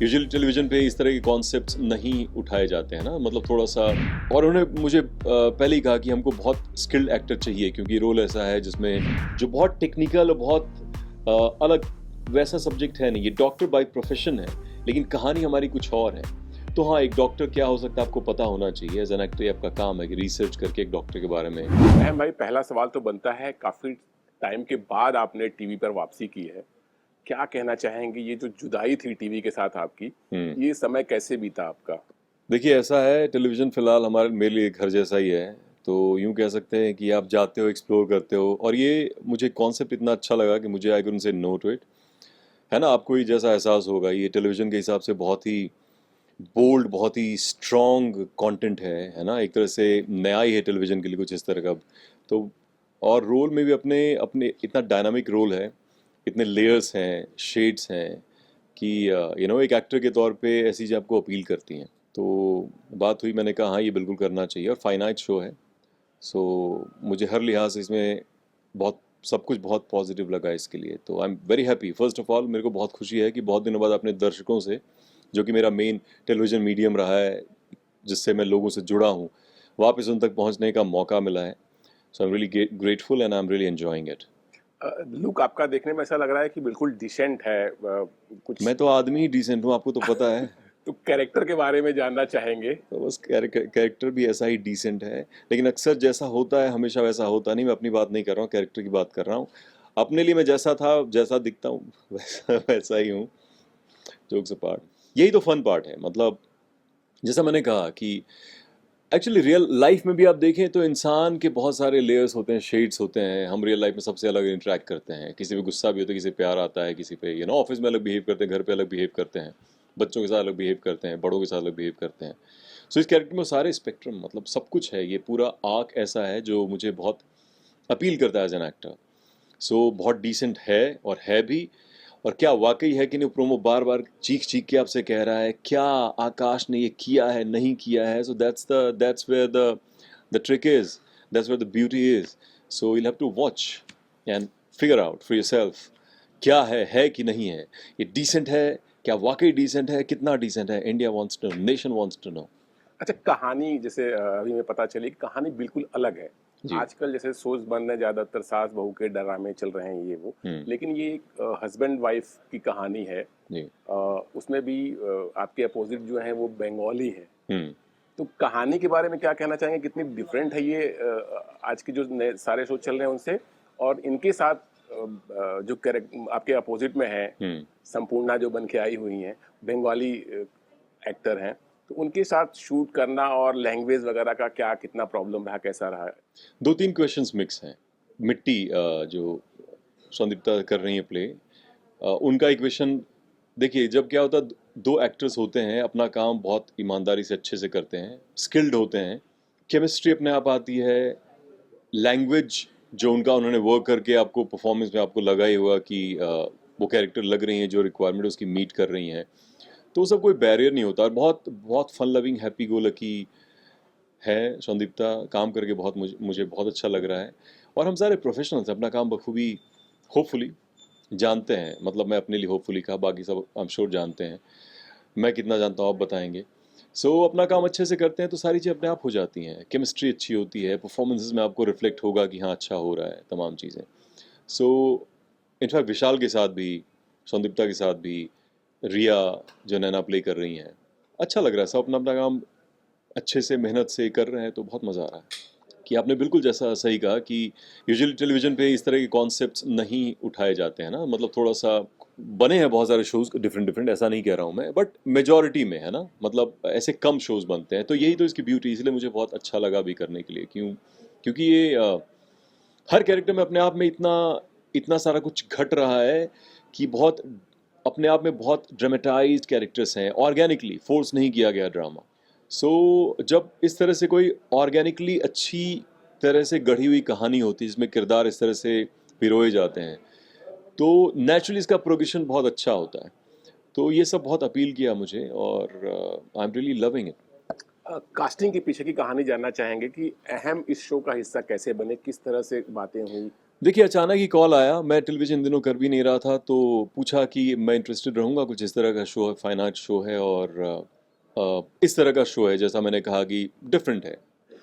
Usually television पे इस तरह के कॉन्सेप्ट्स नहीं उठाए जाते हैं ना, मतलब थोड़ा सा। और उन्होंने मुझे पहले ही कहा कि हमको बहुत स्किल्ड एक्टर चाहिए, क्योंकि रोल ऐसा है जिसमें जो बहुत टेक्निकल और बहुत अलग वैसा सब्जेक्ट है नहीं। ये डॉक्टर बाय प्रोफेशन है, लेकिन कहानी हमारी कुछ और है। तो हाँ, एक डॉक्टर क्या हो सकता है आपको पता होना चाहिए। एज एन एक्टर आपका काम है कि रिसर्च करके एक डॉक्टर के बारे में। अहम भाई, पहला सवाल तो बनता है, काफी टाइम के बाद आपने टीवी पर वापसी की है, क्या कहना चाहेंगे? ये जो जुदाई थी टीवी के साथ आपकी, ये समय कैसे बीता आपका? देखिए, ऐसा है, टेलीविजन फिलहाल हमारे मेरे लिए घर जैसा ही है। तो यूं कह सकते हैं कि आप जाते हो, एक्सप्लोर करते हो, और ये मुझे कॉन्सेप्ट इतना अच्छा लगा कि मुझे आई कुडंट से नो टू इट। है ना, आपको ही जैसा एहसास होगा, ये टेलीविजन के हिसाब से बहुत ही बोल्ड, बहुत ही स्ट्रॉन्ग कंटेंट है ना। एक तरह से नया ही है टेलीविजन के लिए कुछ इस तरह का। तो और रोल में भी अपने अपने इतना डायनामिक रोल है, इतने लेयर्स हैं, शेड्स हैं कि एक एक्टर के तौर पे ऐसी चीज़ें आपको अपील करती हैं। तो बात हुई, मैंने कहा हाँ, ये बिल्कुल करना चाहिए, और फाइनाइट शो है। सो मुझे हर लिहाज से इसमें बहुत सब कुछ बहुत पॉजिटिव लगा इसके लिए। तो I am very happy. First of all, मेरे को बहुत खुशी है कि बहुत दिनों बाद अपने दर्शकों से, जो कि मेरा मेन टेलीविज़न मीडियम रहा है, जिससे मैं लोगों से जुड़ा हूँ, वापस उन तक पहुँचने का मौका मिला है। So I am really grateful and I am really enjoying it. Look आपका देखने में ऐसा लग रहा है कि बिल्कुल डिसेंट है, कुछ मैं तो आदमी ही डिसेंट हूँ, आपको तो पता है। तो कैरेक्टर के बारे में जानना चाहेंगे। तो बस कैरेक्टर भी ऐसा ही डिसेंट है, लेकिन अक्सर जैसा होता है हमेशा वैसा होता नहीं। मैं अपनी बात नहीं कर रहा हूँ, कैरेक्टर की बात कर रहा हूँ। अपने लिए मैं जैसा था, जैसा दिखता हूँ, वैसा वैसा ही हूँ। जोक्स अपार्ट, यही तो फन पार्ट है। मतलब जैसा मैंने कहा कि एक्चुअली रियल लाइफ में भी आप देखें तो इंसान के बहुत सारे लेयर्स होते हैं, शेड्स होते हैं। हम रियल लाइफ में सबसे अलग इंटरेक्ट करते हैं, किसी पे गुस्सा भी होता है, किसी पे प्यार आता है, किसी पे ऑफिस में अलग बिहेव करते हैं, घर पे अलग बिहेव करते हैं, बच्चों के साथ अलग बिहेव करते हैं, बड़ों के साथ अलग बिहेव करते हैं। सो इस कैरेक्टर में सारे स्पेक्ट्रम, मतलब सब कुछ है। ये पूरा आर्क ऐसा है जो मुझे बहुत अपील करता है एज एन एक्टर। सो बहुत डिसेंट है, और है भी। और क्या वाकई है कि नहीं, प्रोमो बार बार चीख चीख के आपसे कह रहा है क्या आकाश ने ये किया है, नहीं किया है। So that's where the trick is, that's where the beauty is. So you have to watch and figure out for yourself, क्या है कि नहीं है, ये डिसेंट है, क्या वाकई डिसेंट है, कितना डिसेंट है। India wants to know, nation wants to know. अच्छा, कहानी जैसे अभी हमें पता चली कि कहानी बिल्कुल अलग है। जी। आजकल जैसे शोज बन रहे हैं, ज्यादातर सास बहू के ड्रामे चल रहे हैं, ये वो, लेकिन ये एक हस्बैंड वाइफ की कहानी है। जी। उसमें भी आपके अपोजिट जो हैं वो बंगाली हैं। हम्म। तो कहानी के बारे में क्या कहना चाहेंगे? कितनी डिफरेंट है ये आज की जो नए सारे शो चल रहे हैं उनसे? और इनके साथ जो कैरेक्टर आपके अपोजिट में है, संपूर्णा जो बन के आई हुई हैं, बंगाली एक्टर हैं, तो उनके साथ शूट करना और लैंग्वेज वगैरह का क्या कितना प्रॉब्लम रहा, कैसा रहा? दो तीन क्वेश्चंस मिक्स हैं। मिट्टी जो संदीप्ता कर रही है प्ले, उनका इक्वेशन देखिए, जब क्या होता है, दो एक्टर्स होते हैं, अपना काम बहुत ईमानदारी से अच्छे से करते हैं, स्किल्ड होते हैं, केमिस्ट्री अपने आप आती है, लैंग्वेज जो उनका उन्होंने वर्क करके आपको परफॉर्मेंस में आपको लगा ही होगा कि वो कैरेक्टर लग रही हैं, जो रिक्वायरमेंट उसकी मीट कर रही हैं। तो वो सब कोई बैरियर नहीं होता। और बहुत बहुत fun loving, happy go lucky है संदीप्ता। काम करके बहुत मुझे बहुत अच्छा लग रहा है। और हम सारे प्रोफेशनल्स अपना काम बखूबी, होपफुली, जानते हैं। मतलब मैं अपने लिए होपफुली कहा, बाकी सब आई एम श्योर जानते हैं। मैं कितना जानता हूँ आप बताएंगे। सो अपना काम अच्छे से करते हैं तो सारी चीज़ अपने आप हो जाती हैं। केमिस्ट्री अच्छी होती है, परफॉर्मेंसेस में आपको रिफ्लेक्ट होगा कि हाँ अच्छा हो रहा है, तमाम चीज़ें। सो इनफैक्ट विशाल के साथ भी, संदीप्ता के साथ भी, रिया जो नैना प्ले कर रही हैं, अच्छा लग रहा है। सब अपना अपना काम अच्छे से मेहनत से कर रहे हैं, तो बहुत मज़ा आ रहा है। कि आपने बिल्कुल जैसा सही कहा कि यूजुअली टेलीविज़न पे इस तरह के कॉन्सेप्ट्स नहीं उठाए जाते हैं ना। मतलब थोड़ा सा बने हैं बहुत सारे शोज़ डिफरेंट डिफरेंट, ऐसा नहीं कह रहा हूँ मैं, बट मेजॉरिटी में है ना। मतलब ऐसे कम शोज़ बनते हैं, तो यही तो इसकी ब्यूटी। इसलिए मुझे बहुत अच्छा लगा भी करने के लिए। क्योंकि ये हर कैरेक्टर में अपने आप में इतना इतना सारा कुछ घट रहा है कि बहुत अपने आप में बहुत ड्रामेटाइज्ड कैरेक्टर्स हैं, ऑर्गेनिकली फोर्स नहीं किया गया ड्रामा। सो जब इस तरह से कोई ऑर्गेनिकली अच्छी तरह से गढ़ी हुई कहानी होती है, जिसमें किरदार इस तरह से पिरोए जाते हैं, तो नेचुरली इसका प्रोग्रेशन बहुत अच्छा होता है। तो ये सब बहुत अपील किया मुझे, और आई am really loving it. Casting के पीछे की कहानी जानना चाहेंगे कि अहम इस शो का हिस्सा कैसे बने, किस तरह से बातें हुई, देखिए अचानक ही कॉल आया, मैं टेलीविज़न इन दिनों कर भी नहीं रहा था, तो पूछा कि मैं इंटरेस्टेड रहूँगा, कुछ इस तरह का शो है, फाइन आर्ट शो है और इस तरह का शो है, जैसा मैंने कहा कि डिफरेंट है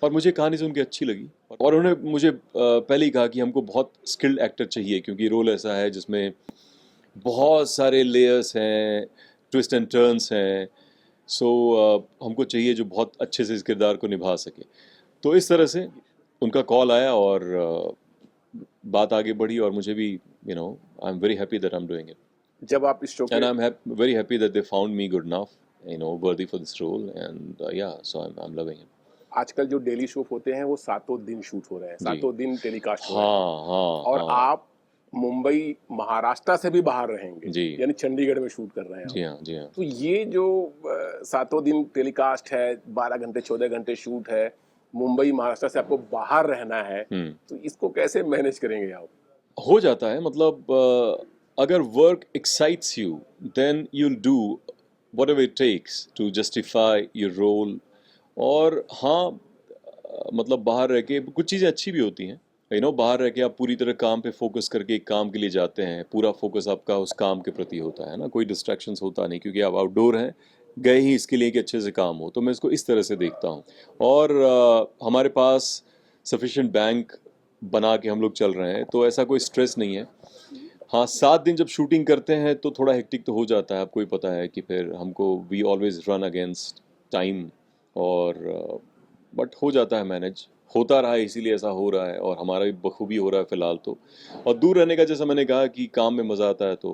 और मुझे कहानी सुन के अच्छी लगी और उन्होंने मुझे पहले ही कहा कि हमको बहुत स्किल्ड एक्टर चाहिए क्योंकि रोल ऐसा है जिसमें बहुत सारे लेयर्स हैं, ट्विस्ट एंड टर्न्स हैं, सो हमको चाहिए जो बहुत अच्छे से इस किरदार को निभा सके। तो इस तरह से उनका कॉल आया और बात आगे बढ़ी और मुझे भी आई am very happy that I am doing it जब आप इस शो एंड के आई am very happy that they found me good enough वर्दी फॉर दिस रोल एंड या सो आई एम लविंग इट। आजकल जो डेली शो होते हैं वो सातों दिन शूट हो रहे हैं, जी सातों दिन टेलीकास्ट हो रहे हैं, हाँ हाँ और हाँ आप मुंबई महाराष्ट्र से भी बाहर रहेंगे, जी यानी चंडीगढ़ में शूट कर रहे हैं जी आप। हाँ जी हाँ। तो ये जो सातों दिन टेलीकास्ट है, 12 घंटे 14 घंटे शूट है, मुंबई महाराष्ट्र से आपको बाहर रहना है, तो इसको कैसे मैनेज करेंगे आप? हो जाता है मतलब अगर work excites you then you'll do whatever it takes to justify your role और हाँ मतलब बाहर रह के कुछ चीज़ें अच्छी भी होती हैं बाहर रह के आप पूरी तरह काम पे फोकस करके एक काम के लिए जाते हैं, पूरा फोकस आपका उस काम के प्रति होता है ना, कोई डिस्ट्रैक्शंस होता नहीं क्योंकि आप आउटडोर हैं, गए ही इसके लिए कि अच्छे से काम हो। तो मैं इसको इस तरह से देखता हूँ और हमारे पास सफिशिएंट बैंक बना के हम लोग चल रहे हैं तो ऐसा कोई स्ट्रेस नहीं है। हाँ 7 दिन जब शूटिंग करते हैं तो थोड़ा हेक्टिक तो हो जाता है, आपको ही पता है कि फिर हमको we always run against time और बट हो जाता है मैनेज, होता रहा है इसीलिए ऐसा हो रहा है और हमारा भी बखूबी हो रहा है फिलहाल तो। और दूर रहने का जैसा मैंने कहा कि काम में मज़ा आता है तो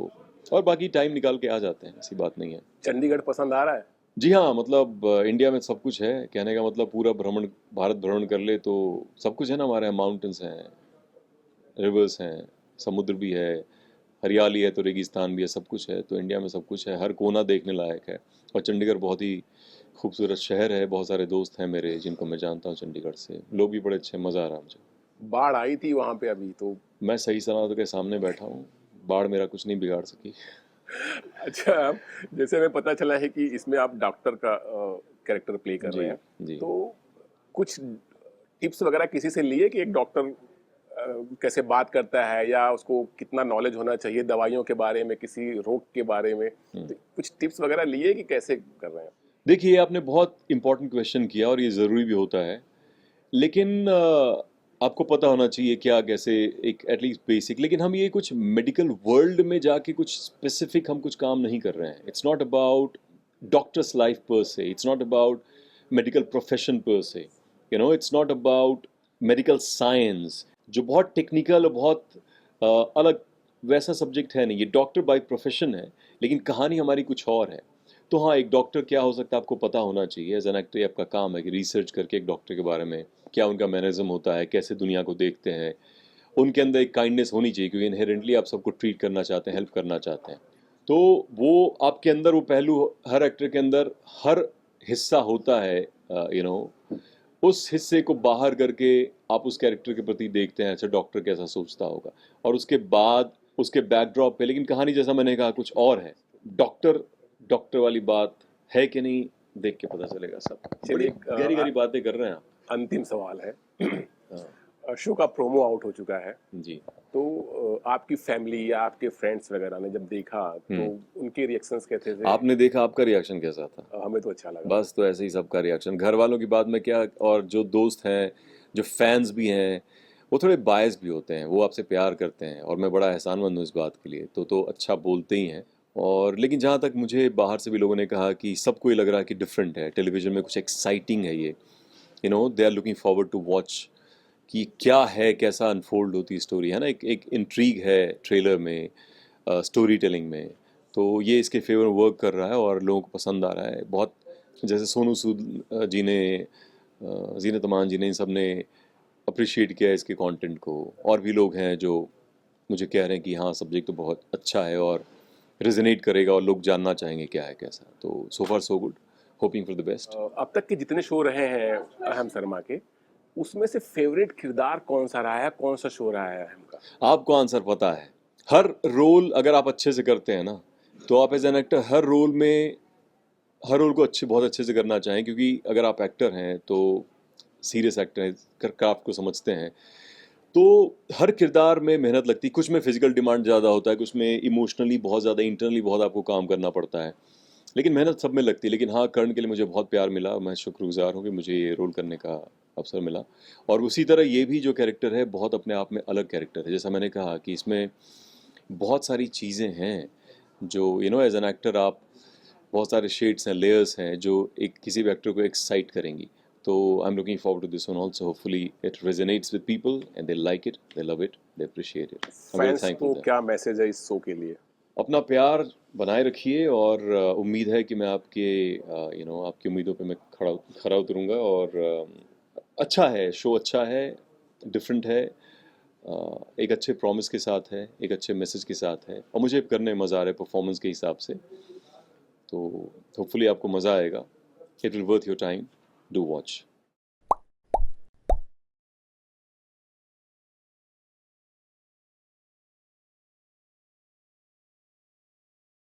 और बाकी टाइम निकाल के आ जाते हैं, ऐसी बात नहीं है। चंडीगढ़ पसंद आ रहा है? जी हाँ मतलब इंडिया में सब कुछ है, कहने का मतलब पूरा भ्रमण भारत भ्रमण कर ले तो सब कुछ है ना हमारे यहाँ, माउंटेन्स हैं, रिवर्स हैं, समुद्र भी है, हरियाली है तो रेगिस्तान भी है, सब कुछ है, तो इंडिया में सब कुछ है, हर कोना देखने लायक है। और चंडीगढ़ बहुत ही खूबसूरत शहर है, बहुत सारे दोस्त हैं मेरे जिनको मैं जानता हूँ चंडीगढ़ से, लोग भी बड़े अच्छे, मज़ा आ रहा है मुझे। बाढ़ आई थी वहां पे अभी तो। मैं सही सलामत के सामने बैठा हूँ, बाढ़ मेरा कुछ नहीं बिगाड़ सकी। अच्छा, जैसे हमें पता चला है कि इसमें आप डॉक्टर का कैरेक्टर प्ले कर रहे जी हैं, जी। तो कुछ टिप्स वगैरह किसी से लिए कि एक डॉक्टर कैसे बात करता है या उसको कितना नॉलेज होना चाहिए दवाइयों के बारे में, किसी रोग के बारे में, तो कुछ टिप्स वगैरह लिए कि कैसे कर रहे हैं? देखिए आपने बहुत इंपॉर्टेंट क्वेश्चन किया और ये ज़रूरी भी होता है, लेकिन आपको पता होना चाहिए क्या कैसे, एक एटलीस्ट बेसिक। लेकिन हम ये कुछ मेडिकल वर्ल्ड में जाके कुछ स्पेसिफिक हम कुछ काम नहीं कर रहे हैं। It's not about doctors life पर से, it's not about medical profession पर से, it's not about medical science जो बहुत टेक्निकल और बहुत अलग वैसा सब्जेक्ट है नहीं। ये डॉक्टर बाय प्रोफेशन है लेकिन कहानी हमारी कुछ और है। तो हाँ, एक डॉक्टर क्या हो सकता है आपको पता होना चाहिए। एज एन एक्टर ये आपका काम है कि रिसर्च करके एक डॉक्टर के बारे में, क्या उनका मैनरिज्म होता है, कैसे दुनिया को देखते हैं, उनके अंदर एक काइंडनेस होनी चाहिए क्योंकि इनहेरेंटली आप सबको ट्रीट करना चाहते हैं, हेल्प करना चाहते हैं। तो वो आपके अंदर वो पहलू हर एक्टर के अंदर हर हिस्सा होता है, उस हिस्से को बाहर करके आप उस कैरेक्टर के प्रति देखते हैं, अच्छा डॉक्टर कैसा सोचता होगा, और उसके बाद उसके बैकड्रॉप पे, लेकिन कहानी जैसा मैंने कहा कुछ और है। डॉक्टर डॉक्टर वाली बात है कि नहीं, देख के पता चलेगा सब। बड़ी चलिए, गहरी गहरी बातें कर रहे हैं आप। अंतिम सवाल है। हाँ शो का प्रोमो आउट हो चुका है, जी। तो आपकी फैमिली या आपके फ्रेंड्स वगैरह ने जब देखा तो उनके रिएक्शंस कैसे थे? आपने देखा, आपका रिएक्शन कैसा था? हमें तो अच्छा लगा। बस तो ऐसे ही सबका रिएक्शन, घर वालों की बात में क्या, और जो दोस्त हैं, जो फैंस भी हैं, वो थोड़े बायस भी होते हैं, वो आपसे प्यार करते हैं और मैं बड़ा एहसानमंद हूँ इस बात के लिए। तो अच्छा बोलते ही हैं। और लेकिन जहाँ तक मुझे बाहर से भी लोगों ने कहा कि सबको ये लग रहा है कि डिफरेंट है, टेलीविज़न में कुछ एक्साइटिंग है ये, they are looking forward to watch कि क्या है, कैसा अनफोल्ड होती स्टोरी है ना, एक इंट्रीग है ट्रेलर में, स्टोरी टेलिंग में। तो ये इसके फेवर वर्क कर रहा है और लोगों को पसंद आ रहा है बहुत। जैसे सोनू सूद जी ने, जीनत अमान जी ने, इन सब ने अप्रिशिएट किया है इसके कंटेंट को, और भी लोग हैं जो मुझे कह रहे हैं कि हाँ सब्जेक्ट तो बहुत अच्छा है और रेजोनेट करेगा और लोग जानना चाहेंगे क्या है कैसा। तो so far so good, hoping for the best. अब तक के जितने शो रहे हैं अहम शर्मा के, उसमें से फेवरेट किरदार कौन सा रहा है, कौन सा शो रहा है अहम का? आपको आंसर पता है। हर रोल अगर आप अच्छे से करते हैं ना, तो आप एज एन एक्टर हर रोल को बहुत अच्छे से करना चाहें, क्योंकि अगर आप एक्टर हैं तो सीरियस एक्टर हैं, क्राफ्ट को समझते हैं, तो हर किरदार में मेहनत लगती है, कुछ में फिजिकल डिमांड ज़्यादा होता है, कुछ में इमोशनली बहुत ज़्यादा, इंटरनली बहुत आपको काम करना पड़ता है, लेकिन मेहनत सब में लगती है। लेकिन हाँ, कर्ण के लिए मुझे बहुत प्यार मिला, मैं शुक्रगुजार हूँ कि मुझे ये रोल करने का अवसर मिला। और उसी तरह ये भी जो कैरेक्टर है बहुत अपने आप में अलग कैरेक्टर है। जैसा मैंने कहा कि इसमें बहुत सारी चीज़ें हैं जो एज एन एक्टर आप, बहुत सारे शेड्स हैं, लेयर्स हैं जो एक किसी भी एक्टर को एक्साइट करेंगी। तो I am looking forward to this one also, hopefully it resonates with people and they like it, they love it, they appreciate it. I am very fans thankful को that. क्या message है इस show के लिए? अपना प्यार बनाए रखिए और उम्मीद है कि मैं आपके आपकी उम्मीदों पे मैं खड़ा खरा उतरूंगा। और अच्छा है शो, अच्छा है, डिफरेंट है, एक अच्छे प्रॉमिस के साथ है, एक अच्छे मैसेज के साथ है, और मुझे करने में मज़ा आ रहा है परफॉर्मेंस के हिसाब से। तो होपफुली आपको मज़ा आएगा। It will worth your time, do watch.